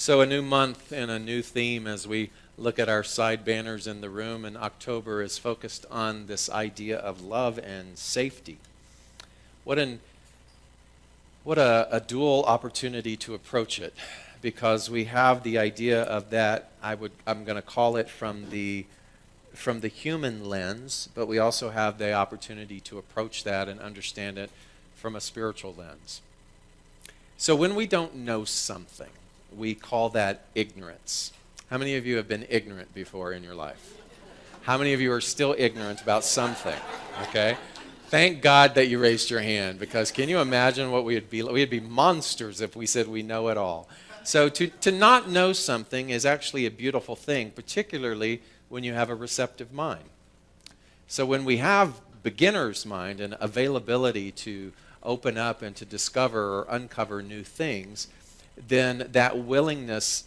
So a new month and a new theme as we look at our side banners in the room, and October is focused on this idea of love and safety. What a dual opportunity to approach it, because we have the idea of that. I'm going to call it from the human lens, but we also have the opportunity to approach that and understand it from a spiritual lens. So when we don't know something, we call that ignorance. How many of you have been ignorant before in your life? How many of you are still ignorant about something? Okay? Thank God that you raised your hand, because can you imagine what we would be? We'd be monsters if we said we know it all. So to not know something is actually a beautiful thing, particularly when you have a receptive mind. So when we have beginner's mind and availability to open up and to discover or uncover new things, then that willingness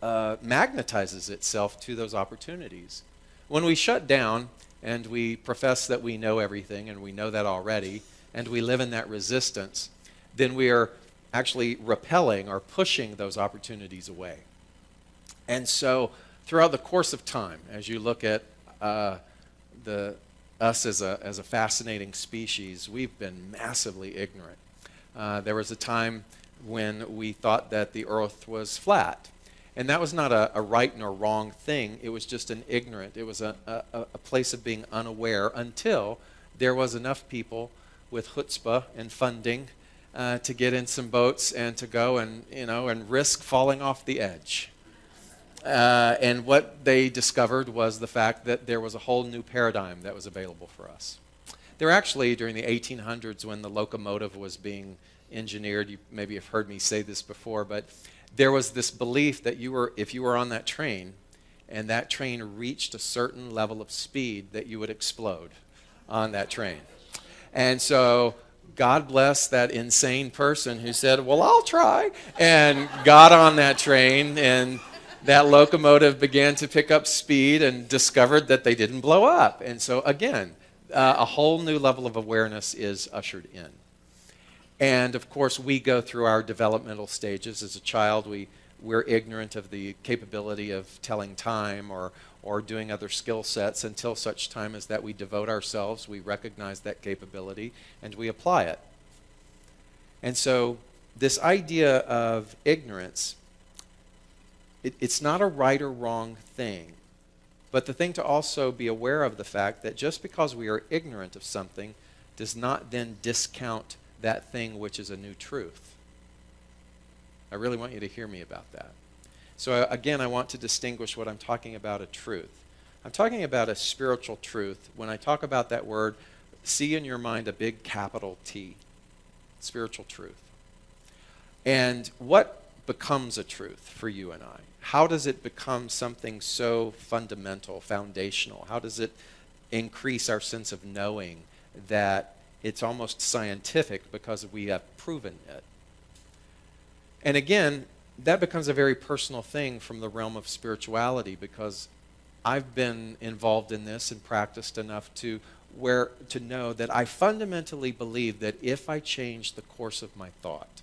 magnetizes itself to those opportunities. When we shut down and we profess that we know everything, and we know that already, and we live in that resistance, then we are actually repelling or pushing those opportunities away. And so throughout the course of time, as you look at us as a fascinating species, we've been massively ignorant. There was a time when we thought that the earth was flat. And that was not a right nor wrong thing. It was just an ignorant. It was a place of being unaware until there was enough people with chutzpah and funding to get in some boats and to go and risk falling off the edge. And what they discovered was the fact that there was a whole new paradigm that was available for us. There actually, during the 1800s, when the locomotive was being engineered, you maybe have heard me say this before, but there was this belief that if you were on that train and that train reached a certain level of speed, that you would explode on that train. And so God bless that insane person who said, well, I'll try, and got on that train, and that locomotive began to pick up speed and discovered that they didn't blow up. And so again, a whole new level of awareness is ushered in. And of course, we go through our developmental stages. As a child, we're ignorant of the capability of telling time or doing other skill sets until such time as that we devote ourselves, we recognize that capability, and we apply it. And so this idea of ignorance, it's not a right or wrong thing. But the thing to also be aware of the fact that just because we are ignorant of something does not then discount that thing which is a new truth. I really want you to hear me about that. So again, I want to distinguish what I'm talking about a truth. I'm talking about a spiritual truth. When I talk about that word, see in your mind a big capital T, spiritual truth. And what becomes a truth for you and I? How does it become something so fundamental, foundational? How does it increase our sense of knowing that it's almost scientific because we have proven it? And again, that becomes a very personal thing from the realm of spirituality, because I've been involved in this and practiced enough to know that I fundamentally believe that if I change the course of my thought,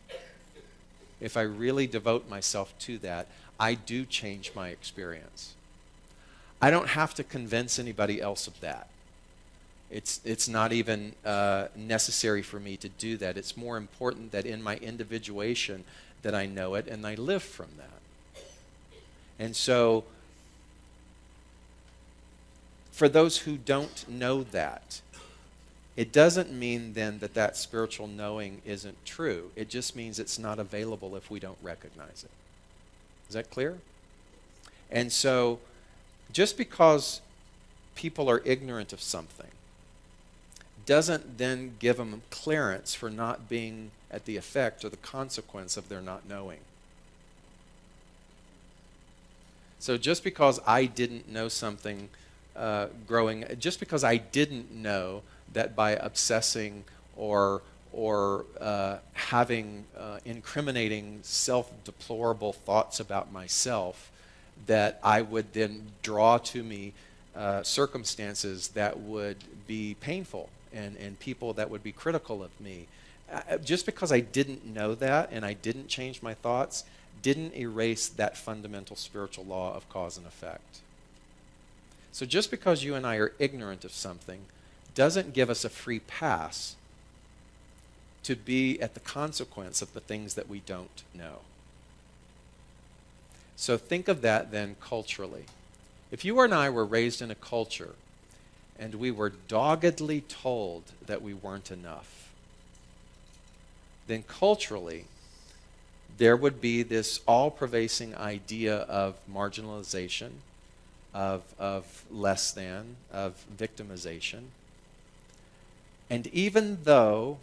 if I really devote myself to that, I do change my experience. I don't have to convince anybody else of that. It's not even necessary for me to do that. It's more important that in my individuation that I know it and I live from that. And so for those who don't know that, it doesn't mean then that that spiritual knowing isn't true. It just means it's not available if we don't recognize it. Is that clear? And so just because people are ignorant of something doesn't then give them clearance for not being at the effect or the consequence of their not knowing. So just because I didn't know something just because I didn't know that by obsessing or having incriminating self-deplorable thoughts about myself, that I would then draw to me circumstances that would be painful and people that would be critical of me. Just because I didn't know that and I didn't change my thoughts didn't erase that fundamental spiritual law of cause and effect. So just because you and I are ignorant of something doesn't give us a free pass to be at the consequence of the things that we don't know. So think of that then culturally. If you and I were raised in a culture and we were doggedly told that we weren't enough, then culturally there would be this all-pervasive idea of marginalization, of less than, of victimization. And even though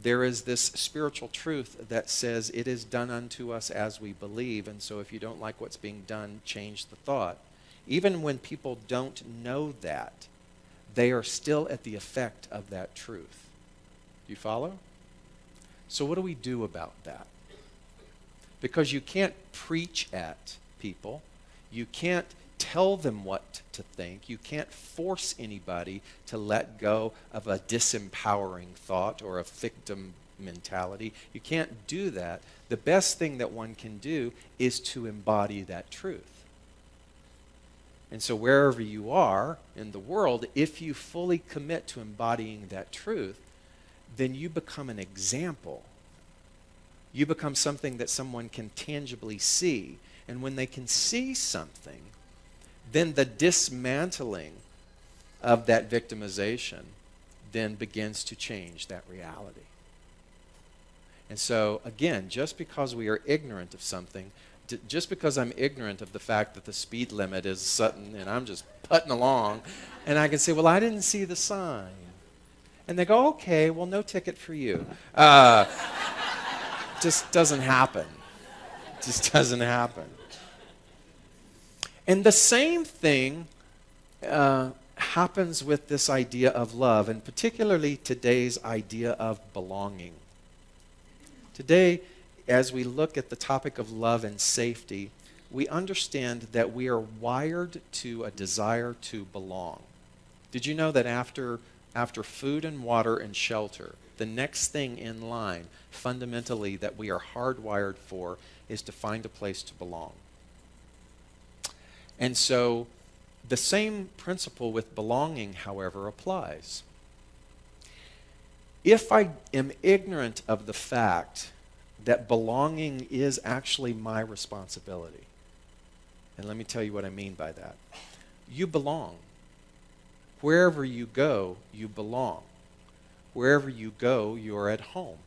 there is this spiritual truth that says it is done unto us as we believe, and so if you don't like what's being done, change the thought. Even when people don't know that, they are still at the effect of that truth. Do you follow? So what do we do about that? Because you can't preach at people. You can't tell them what to think. You can't force anybody to let go of a disempowering thought or a victim mentality. You can't do that. The best thing that one can do is to embody that truth. And so wherever you are in the world, if you fully commit to embodying that truth, then you become an example. You become something that someone can tangibly see. And when they can see something, then the dismantling of that victimization then begins to change that reality. And so, again, just because we are ignorant of something, just because I'm ignorant of the fact that the speed limit is Sutton and I'm just putting along, and I can say, well, I didn't see the sign. And they go, okay, well, no ticket for you. Just doesn't happen. Just doesn't happen. And the same thing happens with this idea of love, and particularly today's idea of belonging. Today, as we look at the topic of love and safety, we understand that we are wired to a desire to belong. Did you know that after food and water and shelter, the next thing in line, fundamentally, that we are hardwired for is to find a place to belong? And so the same principle with belonging, however, applies. If I am ignorant of the fact that belonging is actually my responsibility, and let me tell you what I mean by that. You belong. Wherever you go, you belong. Wherever you go, you're at home.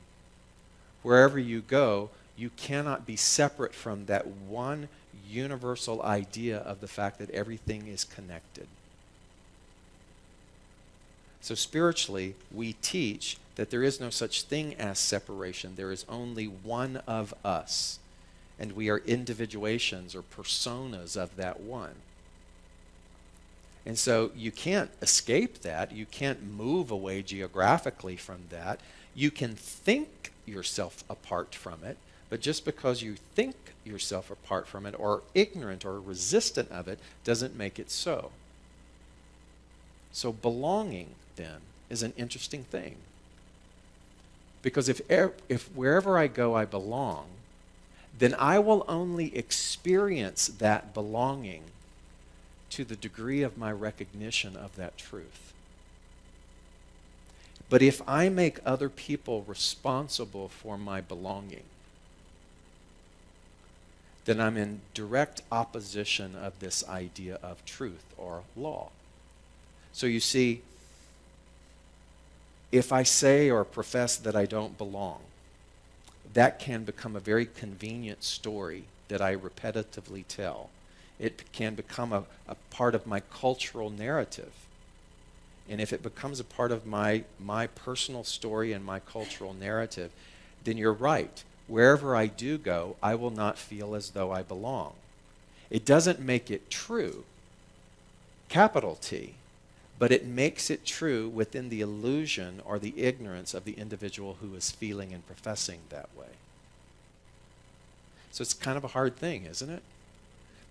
Wherever you go, you cannot be separate from that one universal idea of the fact that everything is connected. So spiritually, we teach that there is no such thing as separation. There is only one of us, and we are individuations or personas of that one. And so you can't escape that. You can't move away geographically from that. You can think yourself apart from it, but just because you think yourself apart from it or ignorant or resistant of it doesn't make it so. So belonging, then, is an interesting thing. Because if wherever I go I belong, then I will only experience that belonging to the degree of my recognition of that truth. But if I make other people responsible for my belonging, then I'm in direct opposition of this idea of truth or law. So you see, if I say or profess that I don't belong, that can become a very convenient story that I repetitively tell. It can become a part of my cultural narrative. And if it becomes a part of my personal story and my cultural narrative, then you're right. Wherever I do go, I will not feel as though I belong. It doesn't make it true, capital T, but it makes it true within the illusion or the ignorance of the individual who is feeling and professing that way. So it's kind of a hard thing, isn't it?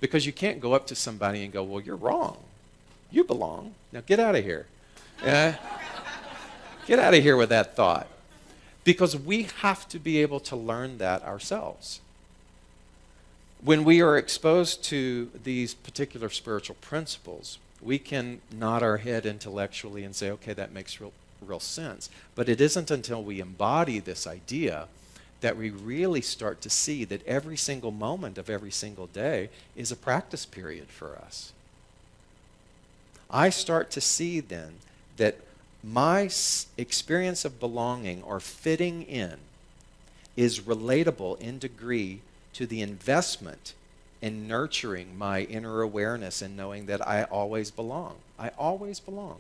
Because you can't go up to somebody and go, well, you're wrong. You belong. Now get out of here. Get out of here with that thought. Because we have to be able to learn that ourselves. When we are exposed to these particular spiritual principles, we can nod our head intellectually and say, okay, that makes real sense. But it isn't until we embody this idea that we really start to see that every single moment of every single day is a practice period for us. I start to see then that my experience of belonging or fitting in is relatable in degree to the investment in nurturing my inner awareness and knowing that I always belong. I always belong.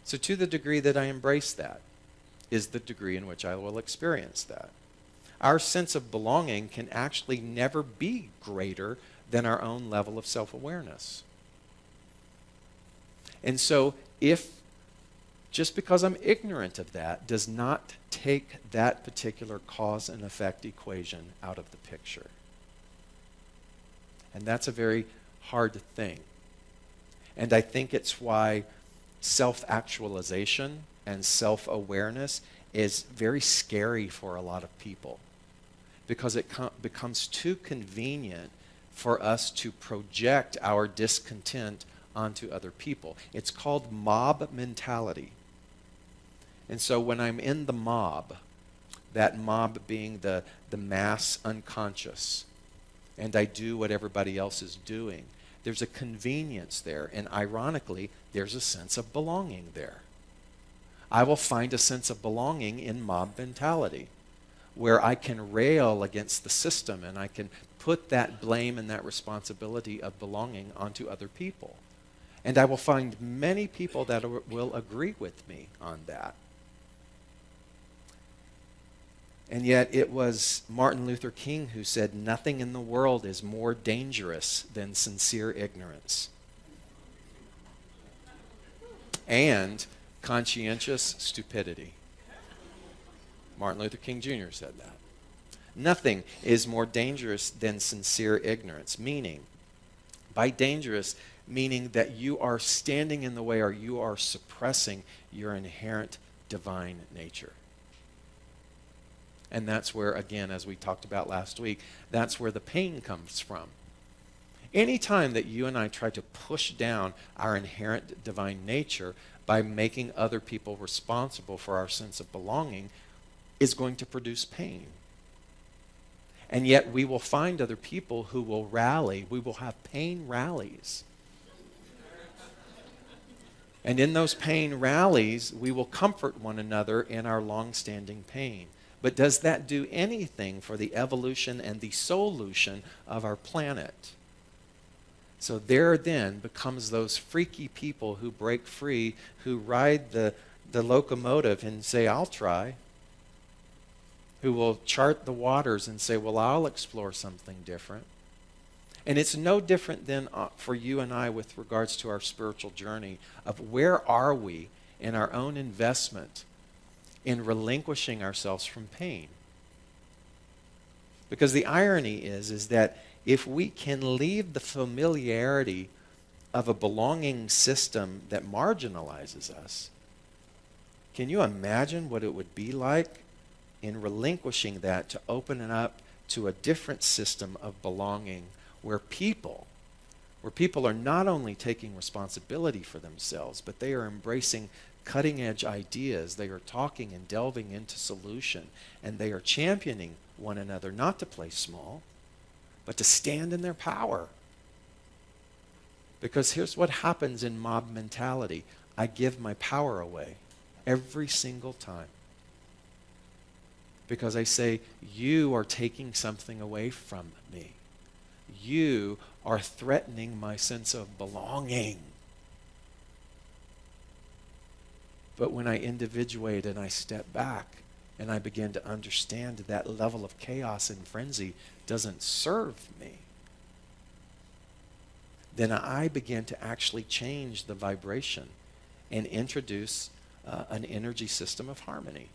So to the degree that I embrace that is the degree in which I will experience that. Our sense of belonging can actually never be greater than our own level of self-awareness. And so if just because I'm ignorant of that does not take that particular cause and effect equation out of the picture. And that's a very hard thing. And I think it's why self-actualization and self-awareness is very scary for a lot of people, because it becomes too convenient for us to project our discontent onto other people. It's called mob mentality. And so when I'm in the mob, that mob being the mass unconscious, and I do what everybody else is doing, there's a convenience there, and ironically, there's a sense of belonging there. I will find a sense of belonging in mob mentality, where I can rail against the system and I can put that blame and that responsibility of belonging onto other people. And I will find many people that will agree with me on that. And yet it was Martin Luther King who said, nothing in the world is more dangerous than sincere ignorance and conscientious stupidity. Martin Luther King Jr. said that. Nothing is more dangerous than sincere ignorance, meaning, by dangerous, meaning that you are standing in the way or you are suppressing your inherent divine nature. And that's where, again, as we talked about last week, that's where the pain comes from. Anytime that you and I try to push down our inherent divine nature by making other people responsible for our sense of belonging is going to produce pain. And yet we will find other people who will rally. We will have pain rallies. And in those pain rallies, we will comfort one another in our long-standing pain. But does that do anything for the evolution and the solution of our planet? So there then becomes those freaky people who break free, who ride the locomotive and say, I'll try. Who will chart the waters and say, well, I'll explore something different. And it's no different than for you and I with regards to our spiritual journey of where are we in our own investment in relinquishing ourselves from pain. Because the irony is that if we can leave the familiarity of a belonging system that marginalizes us, can you imagine what it would be like in relinquishing that to open it up to a different system of belonging where people are not only taking responsibility for themselves, but they are embracing cutting-edge ideas. They are talking and delving into solution, and they are championing one another not to play small, but to stand in their power. Because here's what happens in mob mentality. I give my power away every single time. Because I say, you are taking something away from me. You are threatening my sense of belonging. But when I individuate and I step back and I begin to understand that level of chaos and frenzy doesn't serve me, then I begin to actually change the vibration and introduce an energy system of harmony.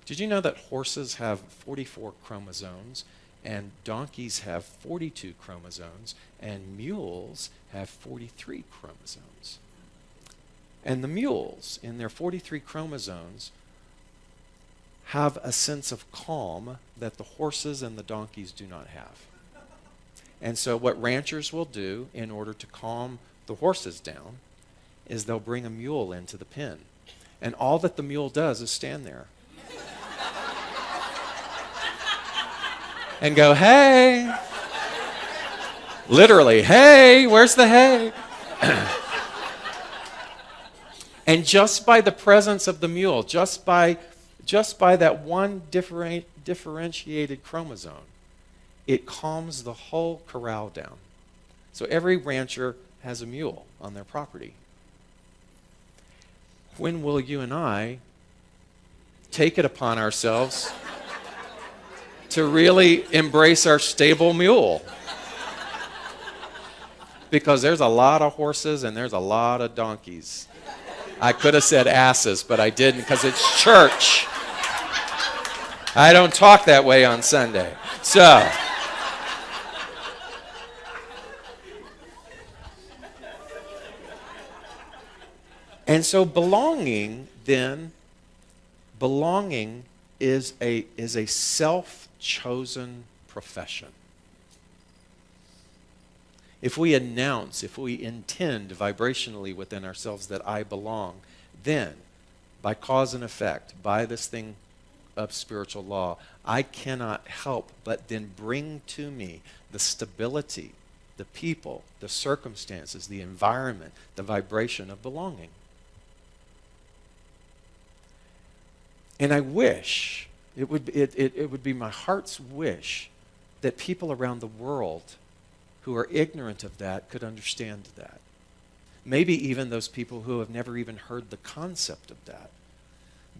Did you know that horses have 44 chromosomes and donkeys have 42 chromosomes and mules have 43 chromosomes? And the mules, in their 43 chromosomes, have a sense of calm that the horses and the donkeys do not have. And so what ranchers will do in order to calm the horses down is they'll bring a mule into the pen. And all that the mule does is stand there and go, hey. Literally, hey, where's the hay? And just by the presence of the mule, just by that one differentiated chromosome, it calms the whole corral down. So every rancher has a mule on their property. When will you and I take it upon ourselves to really embrace our stable mule? Because there's a lot of horses and there's a lot of donkeys. I could have said asses, but I didn't because it's church. I don't talk that way on Sunday. So, and so belonging is a self-chosen profession. If we intend vibrationally within ourselves that I belong, then by cause and effect, by this thing of spiritual law, I cannot help but then bring to me the stability, the people, the circumstances, the environment, the vibration of belonging. And I wish, it would be my heart's wish that people around the world who are ignorant of that could understand that. Maybe even those people who have never even heard the concept of that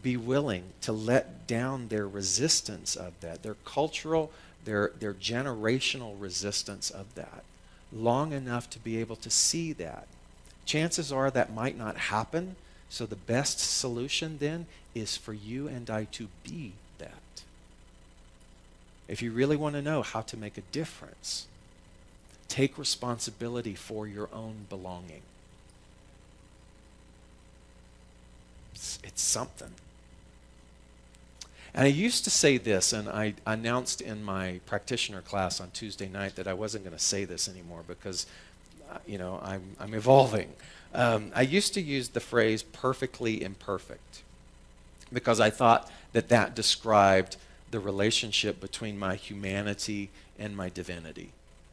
be willing to let down their resistance of that, their cultural, their generational resistance of that, long enough to be able to see that. Chances are that might not happen, so the best solution then is for you and I to be that. If you really want to know how to make a difference, take responsibility for your own belonging. It's something. And I used to say this, and I announced in my practitioner class on Tuesday night that I wasn't going to say this anymore because, I'm evolving. I used to use the phrase perfectly imperfect because I thought that described the relationship between my humanity and my divinity.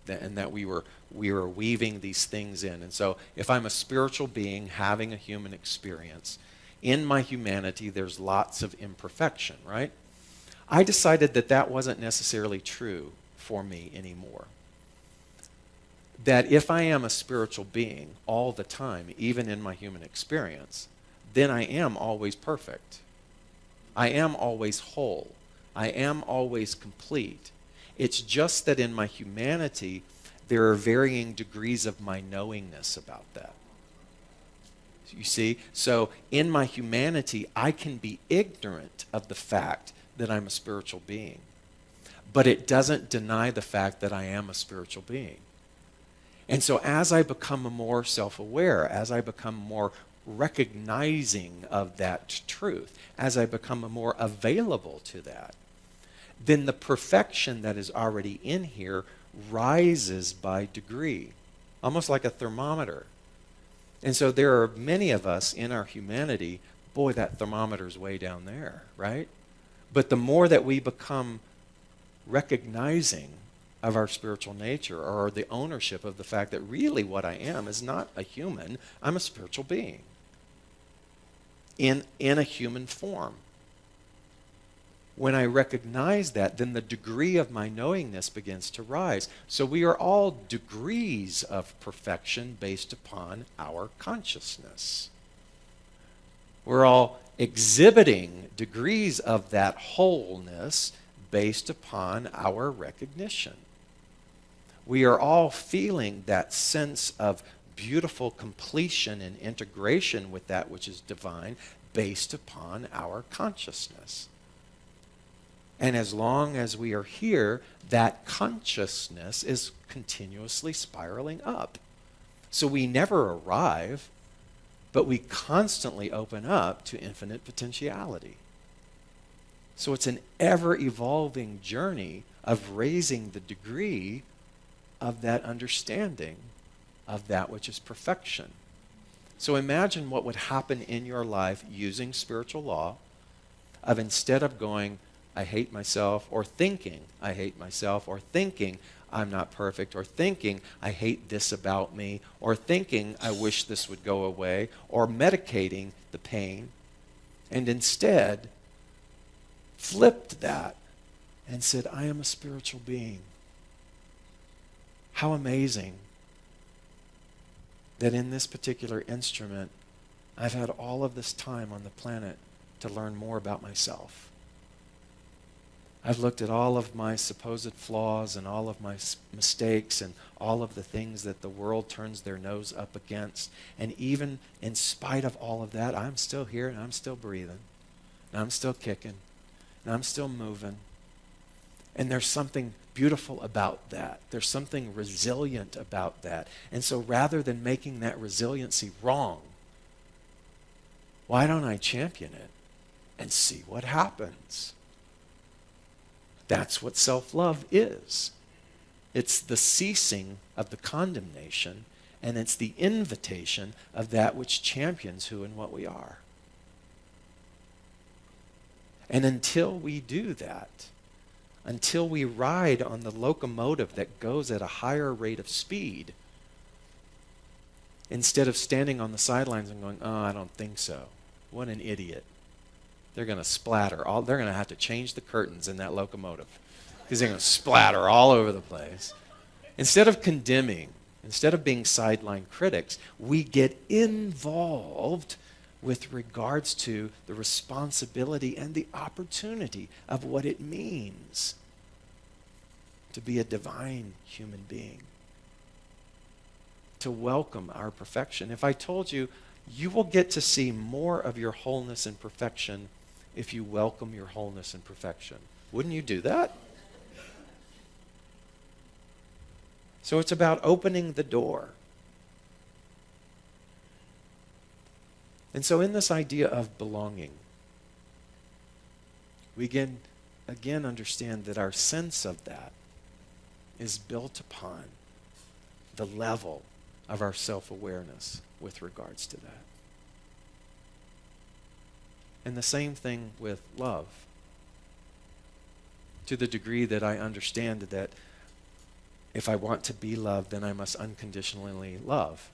And that we were weaving these things in. And so if I'm a spiritual being having a human experience, in my humanity there's lots of imperfection, right? I decided that wasn't necessarily true for me anymore. That if I am a spiritual being all the time, even in my human experience, then I am always perfect. I am always whole. I am always complete. It's just that in my humanity, there are varying degrees of my knowingness about that. You see? So in my humanity, I can be ignorant of the fact that I'm a spiritual being. But it doesn't deny the fact that I am a spiritual being. And so as I become more self-aware, as I become more recognizing of that truth, as I become more available to that, then the perfection that is already in here rises by degree, almost like a thermometer. And so there are many of us in our humanity, boy, that thermometer's way down there, right? But the more that we become recognizing of our spiritual nature or the ownership of the fact that really what I am is not a human, I'm a spiritual being in a human form. When I recognize that, then the degree of my knowingness begins to rise. So we are all degrees of perfection based upon our consciousness. We're all exhibiting degrees of that wholeness based upon our recognition. We are all feeling that sense of beautiful completion and integration with that which is divine based upon our consciousness. And as long as we are here, that consciousness is continuously spiraling up. So we never arrive, but we constantly open up to infinite potentiality. So it's an ever-evolving journey of raising the degree of that understanding of that which is perfection. So imagine what would happen in your life using spiritual law of, instead of going, I hate myself, or thinking, I hate myself, or thinking, I'm not perfect, or thinking, I hate this about me, or thinking, I wish this would go away, or medicating the pain, and instead flipped that and said, I am a spiritual being. How amazing that in this particular instrument, I've had all of this time on the planet to learn more about myself. I've looked at all of my supposed flaws and all of my mistakes and all of the things that the world turns their nose up against. And even in spite of all of that, I'm still here and I'm still breathing. And I'm still kicking. And I'm still moving. And there's something beautiful about that. There's something resilient about that. And so rather than making that resiliency wrong, why don't I champion it and see what happens? That's what self-love is. It's the ceasing of the condemnation, and it's the invitation of that which champions who and what we are. And until we do that, until we ride on the locomotive that goes at a higher rate of speed, instead of standing on the sidelines and going, oh, I don't think so. What an idiot. They're going to splatter. They're going to have to change the curtains in that locomotive because they're going to splatter all over the place. Instead of condemning, instead of being sideline critics, we get involved with regards to the responsibility and the opportunity of what it means to be a divine human being, to welcome our perfection. If I told you, you will get to see more of your wholeness and perfection if you welcome your wholeness and perfection. Wouldn't you do that? So it's about opening the door. And so in this idea of belonging, we can again understand that our sense of that is built upon the level of our self-awareness with regards to that. And the same thing with love. To the degree that I understand that if I want to be loved, then I must unconditionally love.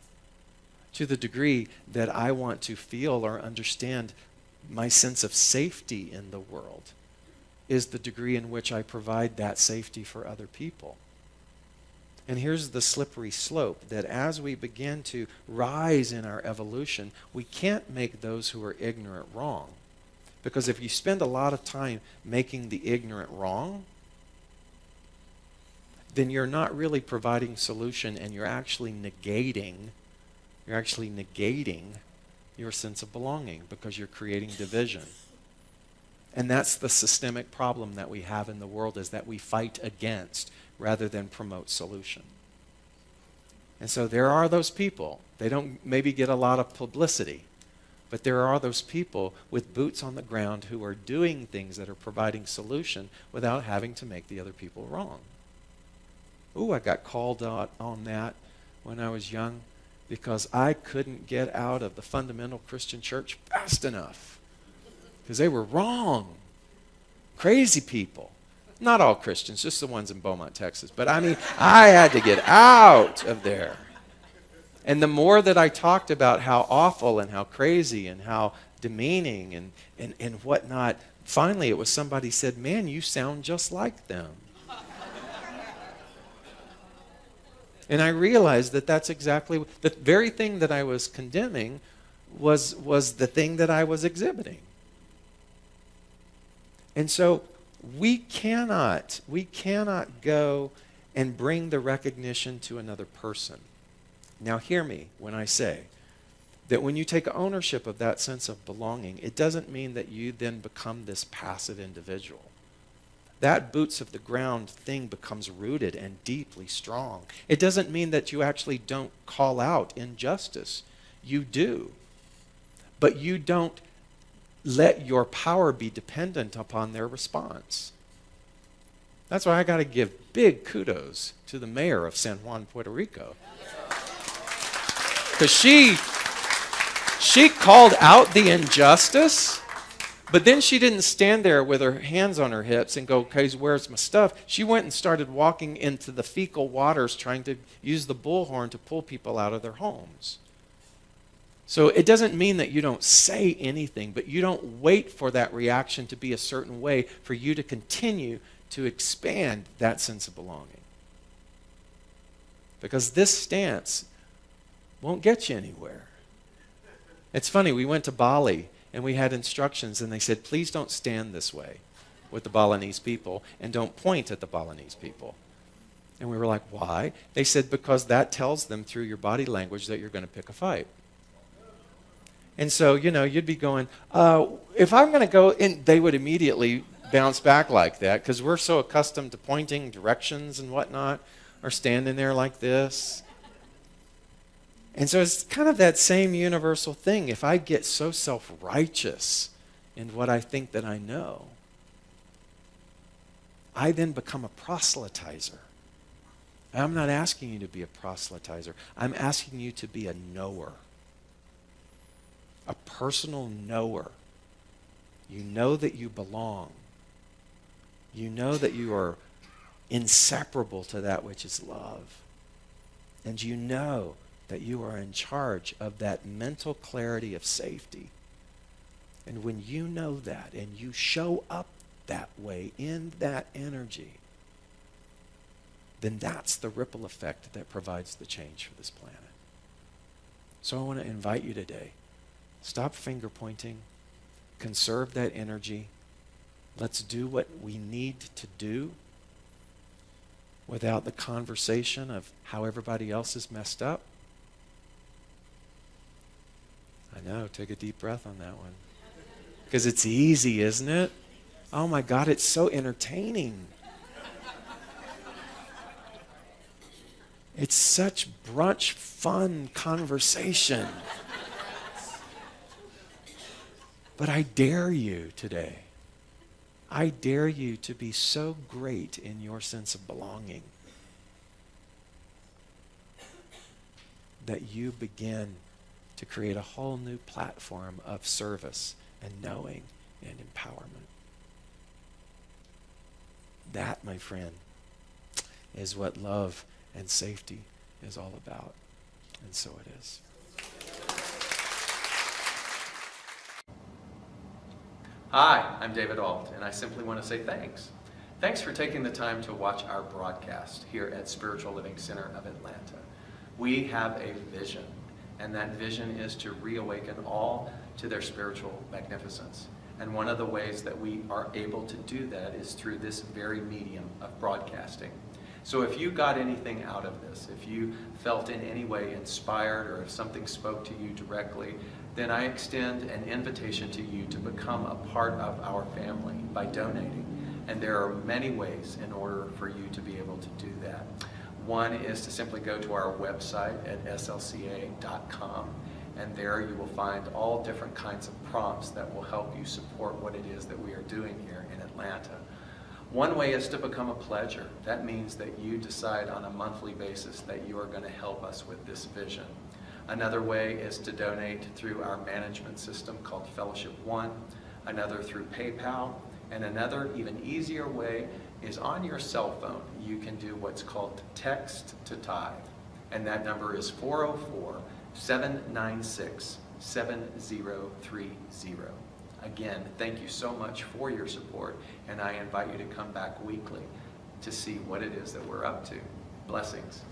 To the degree that I want to feel or understand my sense of safety in the world is the degree in which I provide that safety for other people. And here's the slippery slope, that as we begin to rise in our evolution, we can't make those who are ignorant wrong. Because if you spend a lot of time making the ignorant wrong, then you're not really providing solution, and you're actually negating your sense of belonging because you're creating division. And that's the systemic problem that we have in the world, is that we fight against rather than promote solution. And so there are those people, they don't maybe get a lot of publicity, but there are those people with boots on the ground who are doing things that are providing solution without having to make the other people wrong. Ooh, I got called out on that when I was young because I couldn't get out of the fundamental Christian church fast enough because they were wrong. Crazy people. Not all Christians, just the ones in Beaumont, Texas. But I mean, I had to get out of there. And the more that I talked about how awful and how crazy and how demeaning and whatnot, finally it was somebody said, man, you sound just like them. And I realized that that's exactly, the very thing that I was condemning was the thing that I was exhibiting. And so we cannot go and bring the recognition to another person. Now hear me when I say that when you take ownership of that sense of belonging, it doesn't mean that you then become this passive individual. That boots of the ground thing becomes rooted and deeply strong. It doesn't mean that you actually don't call out injustice. You do. But you don't let your power be dependent upon their response. That's why I got to give big kudos to the mayor of San Juan, Puerto Rico. Because she called out the injustice, but then she didn't stand there with her hands on her hips and go, okay, where's my stuff? She went and started walking into the fecal waters trying to use the bullhorn to pull people out of their homes. So it doesn't mean that you don't say anything, but you don't wait for that reaction to be a certain way for you to continue to expand that sense of belonging. Because this stance won't get you anywhere. It's funny, we went to Bali and we had instructions and they said, please don't stand this way with the Balinese people and don't point at the Balinese people. And we were like, why? They said, because that tells them through your body language that you're going to pick a fight. And so, you'd be going, if I'm going to go, and they would immediately bounce back like that because we're so accustomed to pointing directions and whatnot, or standing there like this. And so it's kind of that same universal thing. If I get so self-righteous in what I think that I know, I then become a proselytizer. I'm not asking you to be a proselytizer. I'm asking you to be a knower. A personal knower. You know that you belong. You know that you are inseparable to that which is love. And you know that you are in charge of that mental clarity of safety. And when you know that and you show up that way in that energy, then that's the ripple effect that provides the change for this planet. So I want to invite you today. Stop finger pointing. Conserve that energy. Let's do what we need to do without the conversation of how everybody else is messed up. I know, take a deep breath on that one. Because it's easy, isn't it? Oh my God, it's so entertaining. It's such brunch fun conversation. But I dare you today. I dare you to be so great in your sense of belonging that you begin to create a whole new platform of service and knowing and empowerment. That, my friend, is what love and safety is all about. And so it is. Hi, I'm David Ault, and I simply want to say thanks. Thanks for taking the time to watch our broadcast here at Spiritual Living Center of Atlanta. We have a vision, and that vision is to reawaken all to their spiritual magnificence. And one of the ways that we are able to do that is through this very medium of broadcasting. So if you got anything out of this, if you felt in any way inspired, or if something spoke to you directly, then I extend an invitation to you to become a part of our family by donating. And there are many ways in order for you to be able to do that. One is to simply go to our website at slca.com, and there you will find all different kinds of prompts that will help you support what it is that we are doing here in Atlanta. One way is to become a pledger. That means that you decide on a monthly basis that you are going to help us with this vision. Another way is to donate through our management system called Fellowship One, another through PayPal, and another even easier way is on your cell phone. You can do what's called text to tithe, and that number is 404-796-7030. Again, thank you so much for your support, and I invite you to come back weekly to see what it is that we're up to. Blessings.